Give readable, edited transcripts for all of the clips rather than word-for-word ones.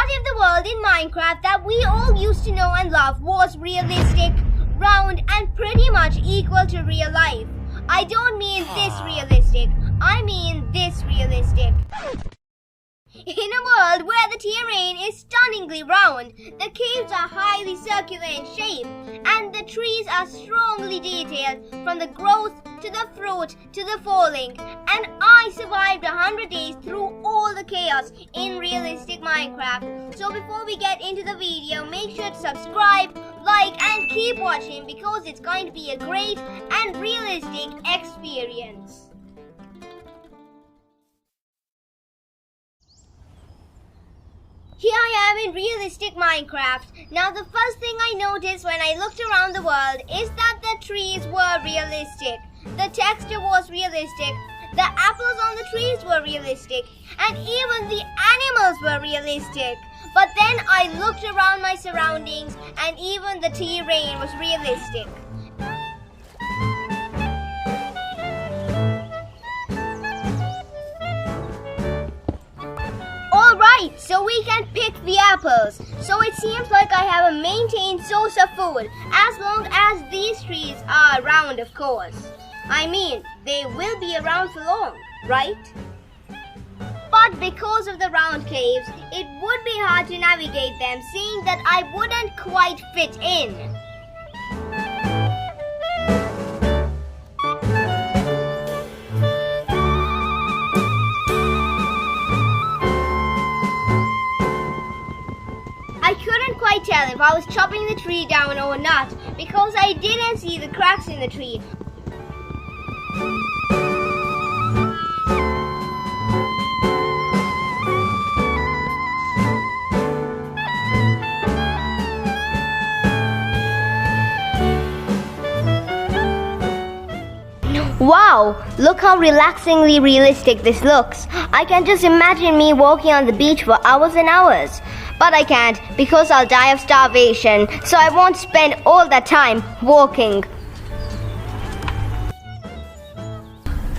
if the world in Minecraft that we all used to know and love was realistic, round, and pretty much equal to real life? I don't mean this realistic, I mean this realistic. In a world where the terrain is stunningly round, the caves are highly circular in shape, and the trees are strongly detailed from the growth to the fruit to the falling, and I survived 100 days through all the chaos in realistic Minecraft. So before we get into the video, make sure to subscribe, like, and keep watching because it's going to be a great and realistic experience. Here I am in realistic Minecraft. Now the first thing I noticed when I looked around the world is that the trees were realistic. The texture was realistic. The apples on the trees were realistic. And even the animals were realistic. But then I looked around my surroundings and even the terrain was realistic. Alright, so we can pick the apples. So it seems like I have a maintained source of food, as long as these trees are around, of course. I mean, they will be around for long, right? But because of the round caves, it would be hard to navigate them, seeing that I wouldn't quite fit in. I couldn't quite tell if I was chopping the tree down or not because I didn't see the cracks in the tree. Wow, look how relaxingly realistic this looks. I can just imagine me walking on the beach for hours and hours. But I can't because I'll die of starvation, so I won't spend all that time walking.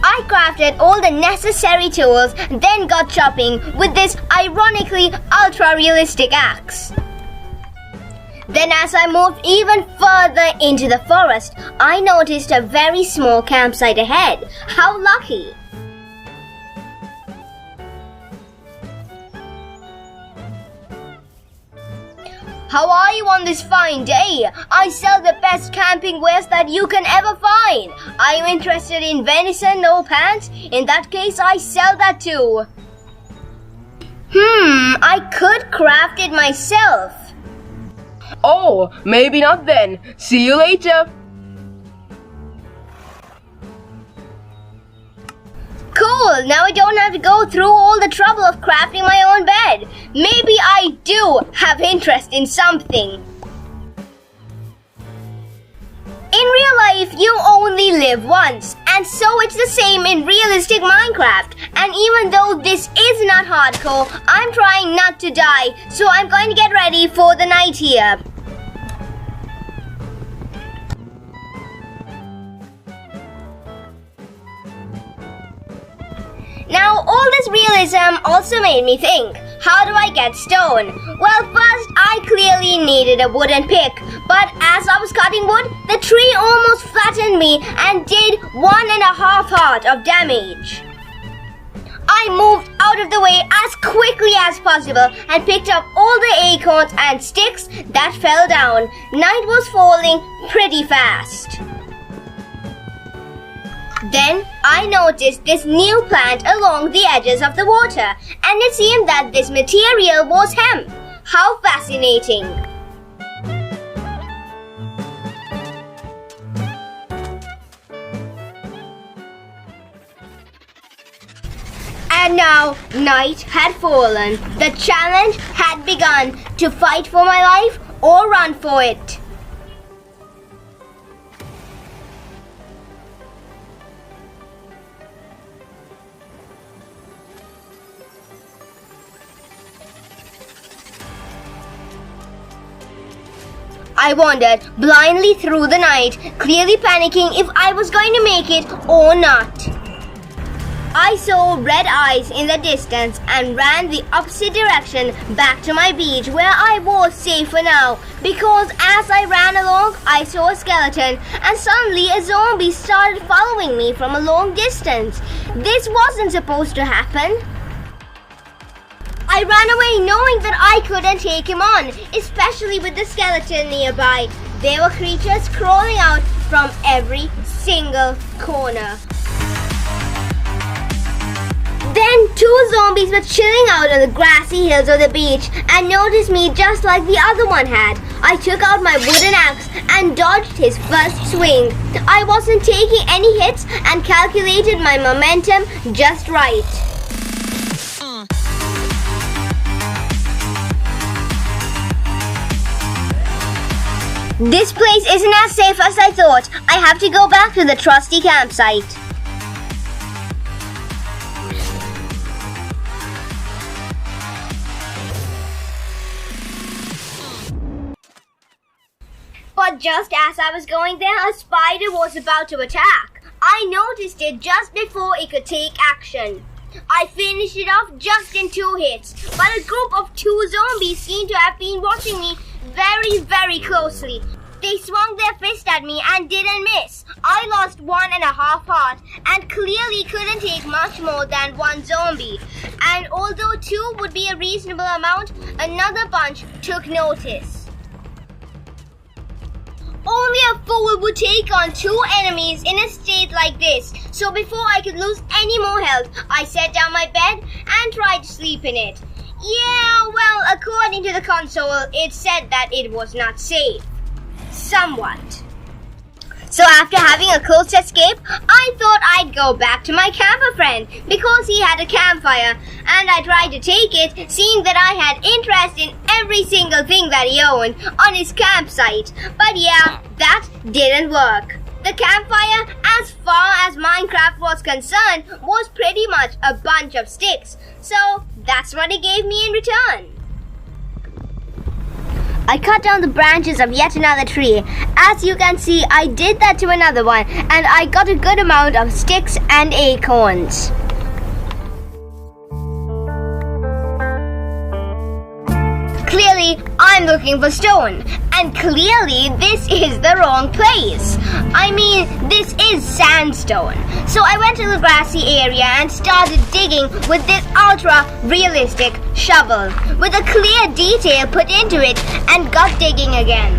I crafted all the necessary tools, then got chopping with this ironically ultra-realistic axe. Then as I moved even further into the forest, I noticed a very small campsite ahead. How lucky! How are you on this fine day? I sell the best camping wares that you can ever find. Are you interested in venison or pants? In that case, I sell that too. I could craft it myself. Oh, maybe not then. See you later. Cool, now I don't have to go through all the trouble of crafting my own bed. Maybe I do have interest in something. In real life, you only live once, and so it's the same in realistic Minecraft. And even though this is not hardcore, I'm trying not to die, so I'm going to get ready for the night here. Now, all this realism also made me think, how do I get stone? Well, first, I clearly needed a wooden pick, but as I was cutting wood, the tree almost flattened me and did 1.5 heart of damage. I moved out of the way as quickly as possible and picked up all the acorns and sticks that fell down. Night was falling pretty fast. Then I noticed this new plant along the edges of the water, and it seemed that this material was hemp. How fascinating! And now night had fallen. The challenge had begun to fight for my life or run for it. I wandered blindly through the night, clearly panicking if I was going to make it or not. I saw red eyes in the distance and ran the opposite direction back to my beach where I was safe for now, because as I ran along I saw a skeleton and suddenly a zombie started following me from a long distance. This wasn't supposed to happen. I ran away knowing that I couldn't take him on, especially with the skeleton nearby. There were creatures crawling out from every single corner. Then 2 zombies were chilling out on the grassy hills of the beach and noticed me just like the other one had. I took out my wooden axe and dodged his first swing. I wasn't taking any hits and calculated my momentum just right. This place isn't as safe as I thought. I have to go back to the trusty campsite. But just as I was going there, a spider was about to attack. I noticed it just before it could take action. I finished it off just in 2 hits, but a group of 2 zombies seemed to have been watching me very closely. They swung their fist at me and didn't miss. I lost 1.5 heart and clearly couldn't take much more than 1 zombie. And although 2 would be a reasonable amount, another bunch took notice. Only a fool would take on 2 enemies in a state like this. So before I could lose any more health, I set down my bed and tried to sleep in it. Yeah, well, according to the console, it said that it was not safe. Somewhat. So after having a close escape, I thought I'd go back to my camper friend because he had a campfire, and I tried to take it, seeing that I had interest in every single thing that he owned on his campsite. But yeah, that didn't work. The campfire, as far as Minecraft was concerned, was pretty much a bunch of sticks. So that's what he gave me in return. I cut down the branches of yet another tree. As you can see, I did that to another one, and I got a good amount of sticks and acorns. Clearly, I'm looking for stone, and clearly this is the wrong place. I mean, this is sandstone. So I went to the grassy area and started digging with this ultra-realistic shovel, with a clear detail put into it, and got digging again.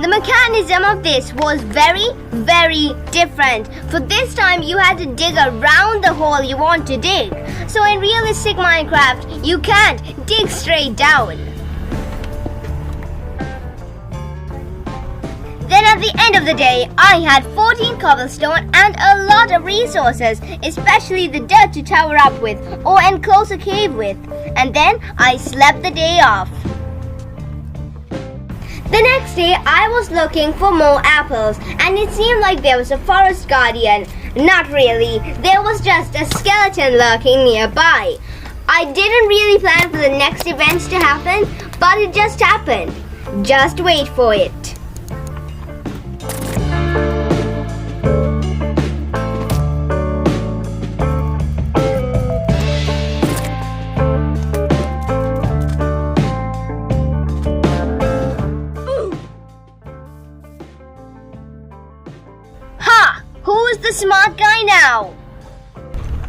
The mechanism of this was very different. For this time, you had to dig around the hole you want to dig. So in realistic Minecraft, you can't dig straight down. Then at the end of the day, I had 14 cobblestone and a lot of resources, especially the dirt to tower up with or enclose a cave with. And then I slept the day off. The next day, I was looking for more apples, and it seemed like there was a forest guardian. Not really, there was just a skeleton lurking nearby. I didn't really plan for the next events to happen, but it just happened. Just wait for it. Who's the smart guy now?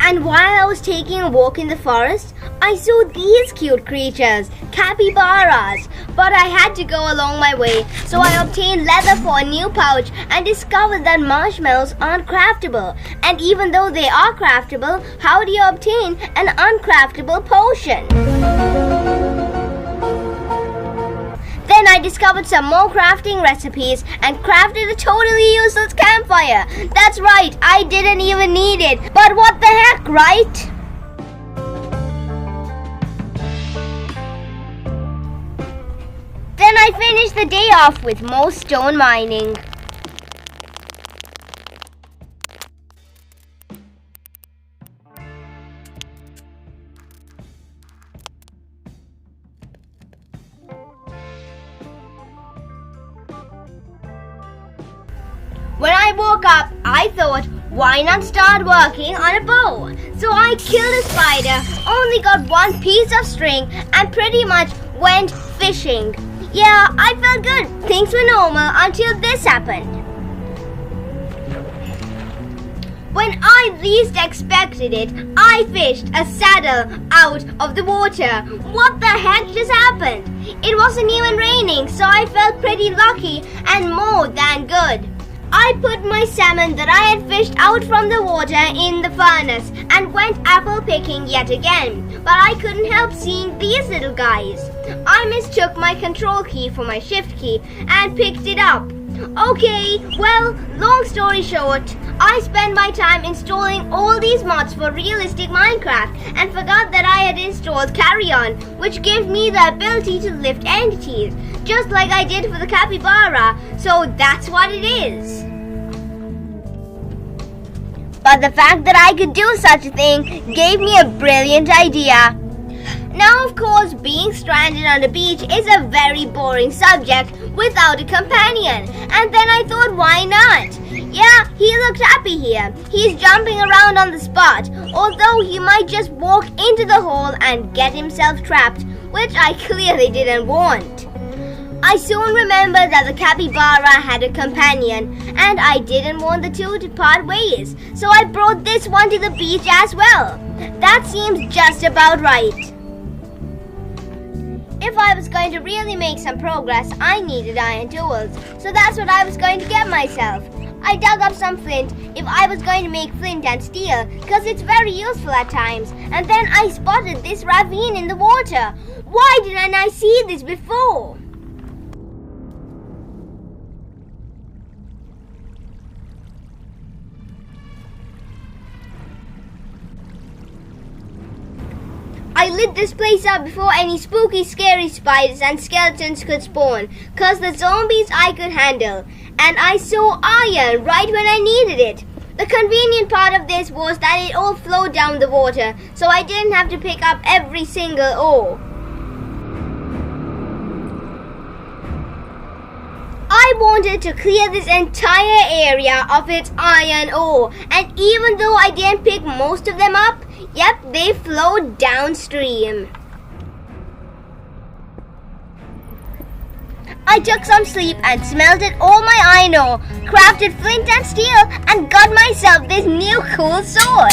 And while I was taking a walk in the forest, I saw these cute creatures, capybaras. But I had to go along my way, so I obtained leather for a new pouch and discovered that marshmallows aren't craftable. And even though they are craftable, how do you obtain an uncraftable potion? Then I discovered some more crafting recipes and crafted a totally useless campfire. That's right, I didn't even need it. But what the heck, right? Then I finished the day off with more stone mining. woke up, I thought, why not start working on a bow? So I killed a spider, only got one piece of string, and pretty much went fishing. Yeah, I felt good. Things were normal until this happened. When I least expected it, I fished a saddle out of the water. What the heck just happened? It wasn't even raining, so I felt pretty lucky and more than good. I put my salmon that I had fished out from the water in the furnace and went apple picking yet again, but I couldn't help seeing these little guys. I mistook my control key for my shift key and picked it up. Okay, well, long story short, I spent my time installing all these mods for realistic Minecraft and forgot that I had installed CARRIBEAN, which gives me the ability to lift entities, just like I did for the capybara, so that's what it is. But the fact that I could do such a thing gave me a brilliant idea. Now, of course, being stranded on the beach is a very boring subject without a companion. And then I thought, why not? Yeah, he looked happy here. He's jumping around on the spot, although he might just walk into the hole and get himself trapped, which I clearly didn't want. I soon remembered that the capybara had a companion, and I didn't want the two to part ways, so I brought this one to the beach as well. That seems just about right. If I was going to really make some progress, I needed iron tools, so that's what I was going to get myself. I dug up some flint if I was going to make flint and steel, because it's very useful at times, and then I spotted this ravine in the water. Why didn't I see this before? I lit this place up before any spooky, scary spiders and skeletons could spawn, cause the zombies I could handle. And I saw iron right when I needed it. The convenient part of this was that it all flowed down the water, so I didn't have to pick up every single ore. I wanted to clear this entire area of its iron ore, and even though I didn't pick most of them up, yep, they flowed downstream. I took some sleep and smelted all my iron ore, crafted flint and steel, and got myself this new cool sword.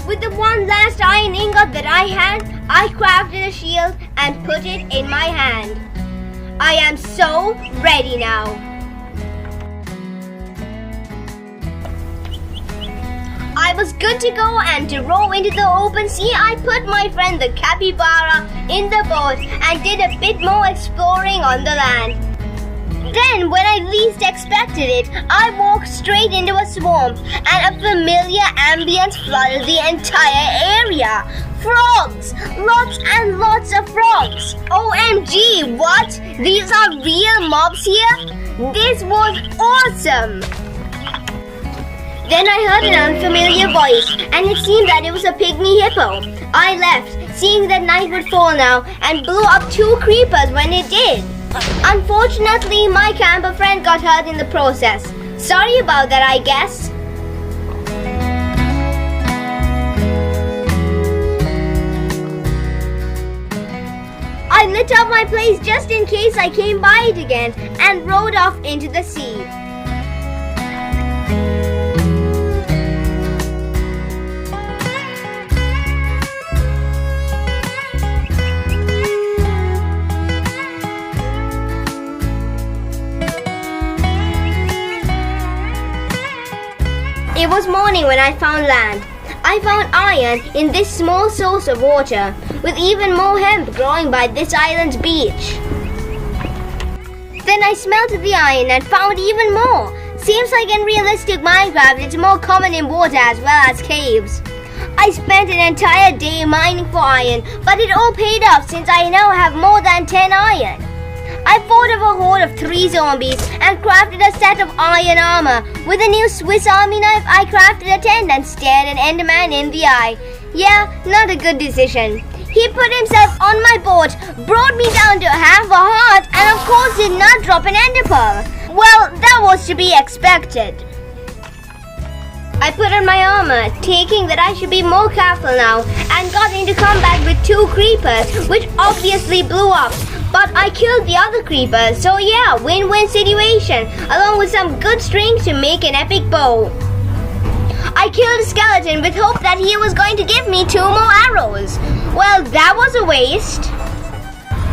With the one last iron ingot that I had, I crafted a shield and put it in my hand. I am so ready now. I was good to go, and to row into the open sea, I put my friend the capybara in the boat and did a bit more exploring on the land. Then, when I least expected it, I walked straight into a swamp, and a familiar ambience flooded the entire area. Frogs! Lots and lots of frogs! OMG, what? These are real mobs here? This was awesome! Then I heard an unfamiliar voice, and it seemed that it was a pygmy hippo. I left, seeing that night would fall now, and blew up 2 creepers when it did. Unfortunately, my camper friend got hurt in the process. Sorry about that, I guess. I lit up my place just in case I came by it again and rode off into the sea. It was morning when I found land. I found iron in this small source of water, with even more hemp growing by this island's beach. Then I smelted the iron and found even more. Seems like in realistic Minecraft it's more common in water as well as caves. I spent an entire day mining for iron, but it all paid off since I now have more than 10 iron. I fought off a horde of 3 zombies and crafted a set of iron armor. With a new Swiss Army knife, I crafted a tent and stared an Enderman in the eye. Yeah, not a good decision. He put himself on my boat, brought me down to half a heart, and of course did not drop an ender pearl. Well, that was to be expected. I put on my armor, thinking that I should be more careful now, and got into combat with 2 creepers, which obviously blew up. But I killed the other creepers, so yeah, win-win situation, along with some good strings to make an epic bow. I killed a skeleton with hope that he was going to give me 2 more arrows. Well, that was a waste.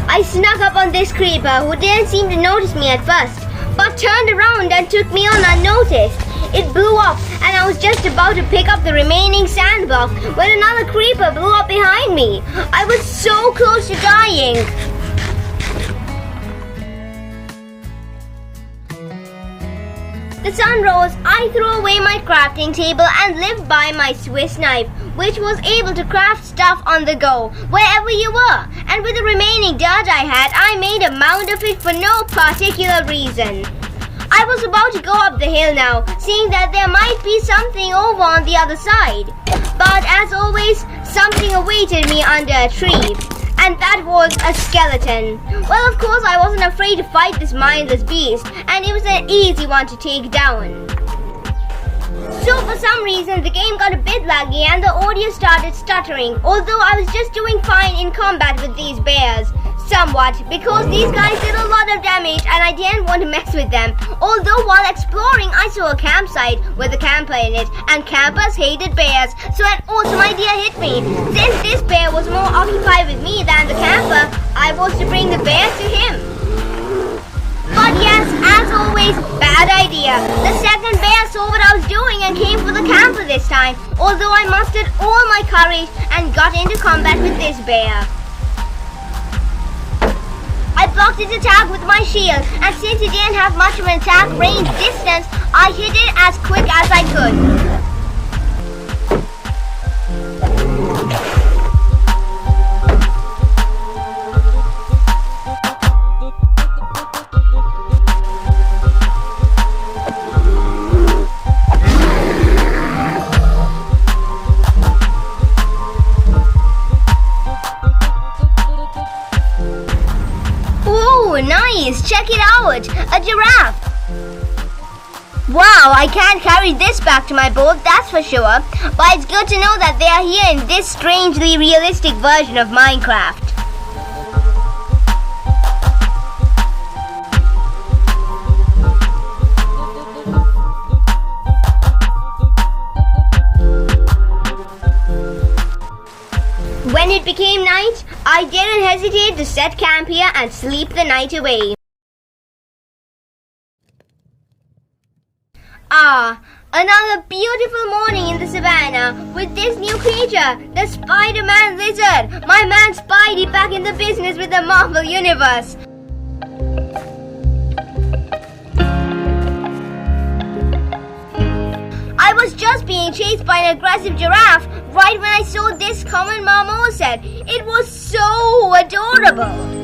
I snuck up on this creeper who didn't seem to notice me at first, but turned around and took me on unnoticed. It blew up, and I was just about to pick up the remaining sand block when another creeper blew up behind me. I was so close to dying. The sun rose, I threw away my crafting table and lived by my Swiss knife, which was able to craft stuff on the go, wherever you were. And with the remaining dirt I had, I made a mound of it for no particular reason. I was about to go up the hill now, seeing that there might be something over on the other side. But as always, something awaited me under a tree. And that was a skeleton. Well, of course, I wasn't afraid to fight this mindless beast, and it was an easy one to take down. So for some reason, the game got a bit laggy and the audio started stuttering, although I was just doing fine in combat with these bears. Somewhat, because these guys did a lot of damage and I didn't want to mess with them. Although while exploring, I saw a campsite with a camper in it, and campers hated bears, so an awesome idea hit me. Since this bear was more occupied with me than the camper, I was to bring the bear to him. But yes, as always, bad idea. The second bear saw what I was doing and came for the camper this time, although I mustered all my courage and got into combat with this bear. I blocked its attack with my shield, and since it didn't have much of an attack range distance, I hit it as quick as I could. Nice! Check it out! A giraffe! Wow, I can't carry this back to my boat, that's for sure. But it's good to know that they are here in this strangely realistic version of Minecraft. When it became night, I didn't hesitate to set camp here and sleep the night away. Another beautiful morning in the savannah with this new creature, the Spider-Man lizard. My man Spidey back in the business with the Marvel Universe. I was just being chased by an aggressive giraffe right when I saw this common marmoset. It was so adorable.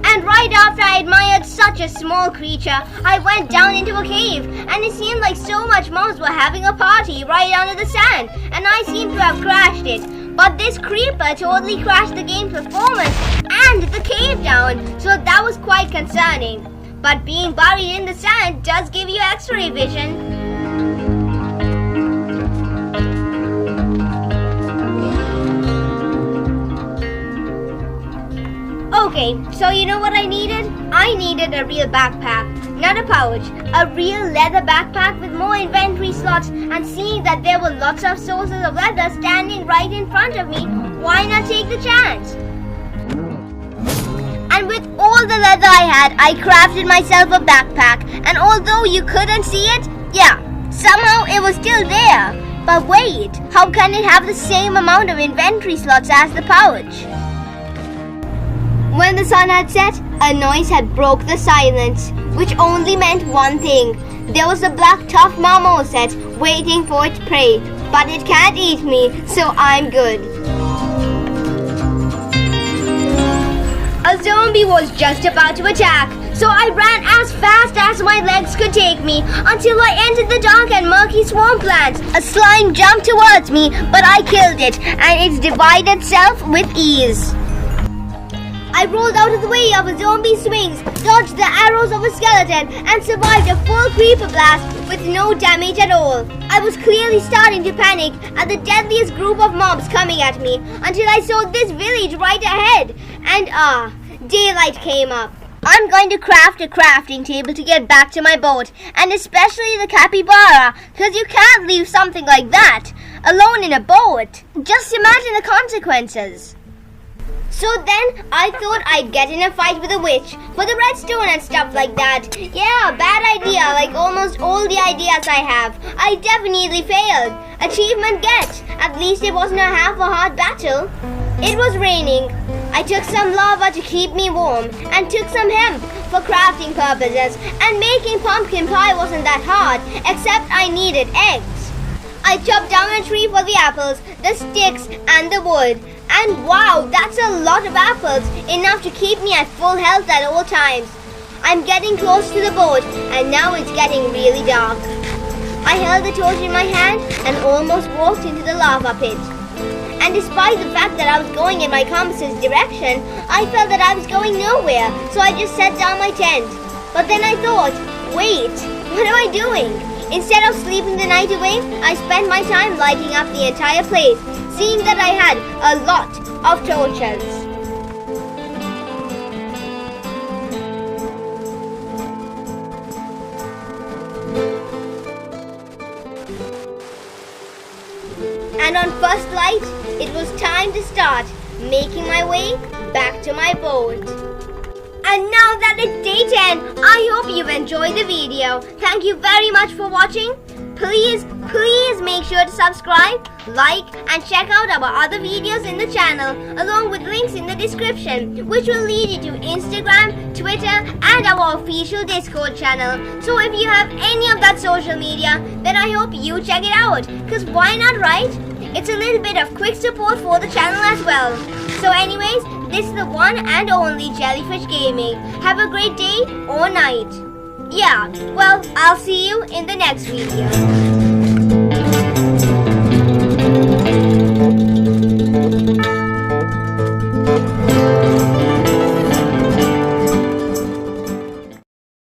And right after I admired such a small creature, I went down into a cave, and it seemed like so much mobs were having a party right under the sand, and I seemed to have crashed it. But this creeper totally crashed the game's performance and the cave down, so that was quite concerning. But being buried in the sand does give you X-ray vision. Okay, so you know what I needed? I needed a real backpack, not a pouch. A real leather backpack with more inventory slots, and seeing that there were lots of sources of leather standing right in front of me, why not take the chance? And with all the leather I had, I crafted myself a backpack, and although you couldn't see it, yeah, somehow it was still there. But wait, how can it have the same amount of inventory slots as the pouch? When the sun had set, a noise had broke the silence, which only meant one thing. There was a black tough marmoset waiting for its prey, but it can't eat me, so I'm good. A zombie was just about to attack, So I ran as fast as my legs could take me until I entered the dark and murky swampland. A slime jumped towards me, but I killed it, and it divided itself with ease. I rolled out of the way of a zombie's swings, dodged the arrows of a skeleton, and survived a full creeper blast with no damage at all. I was clearly starting to panic at the deadliest group of mobs coming at me until I saw this village right ahead. And daylight came up. I'm going to craft a crafting table to get back to my boat, and especially the capybara, because you can't leave something like that alone in a boat. Just imagine the consequences. So then I thought I'd get in a fight with a witch for the redstone and stuff like that. Yeah, bad idea, like almost all the ideas I have. I definitely failed. Achievement get. At least it wasn't a half a hard battle. It was raining. I took some lava to keep me warm and took some hemp for crafting purposes, and making pumpkin pie wasn't that hard, except I needed eggs. I chopped down a tree for the apples, the sticks and the wood. And wow, that's a lot of apples, enough to keep me at full health at all times. I'm getting close to the boat, and now it's getting really dark. I held the torch in my hand and almost walked into the lava pit. And despite the fact that I was going in my compass's direction, I felt that I was going nowhere, so I just set down my tent. But then I thought, wait, what am I doing? Instead of sleeping the night away, I spent my time lighting up the entire place, seeing that I had a lot of torches. And on first light, it was time to start making my way back to my boat. And now that it's day 10, I hope you've enjoyed the video. Thank you very much for watching. Please make sure to subscribe, like, and check out our other videos in the channel, along with links in the description, which will lead you to Instagram, Twitter, and our official Discord channel. So if you have any of that social media, then I hope you check it out, because why not, right? It's a little bit of quick support for the channel as well. So anyways, this is the one and only Jellyfish Gaming. Have a great day or night. Yeah, well, I'll see you in the next video.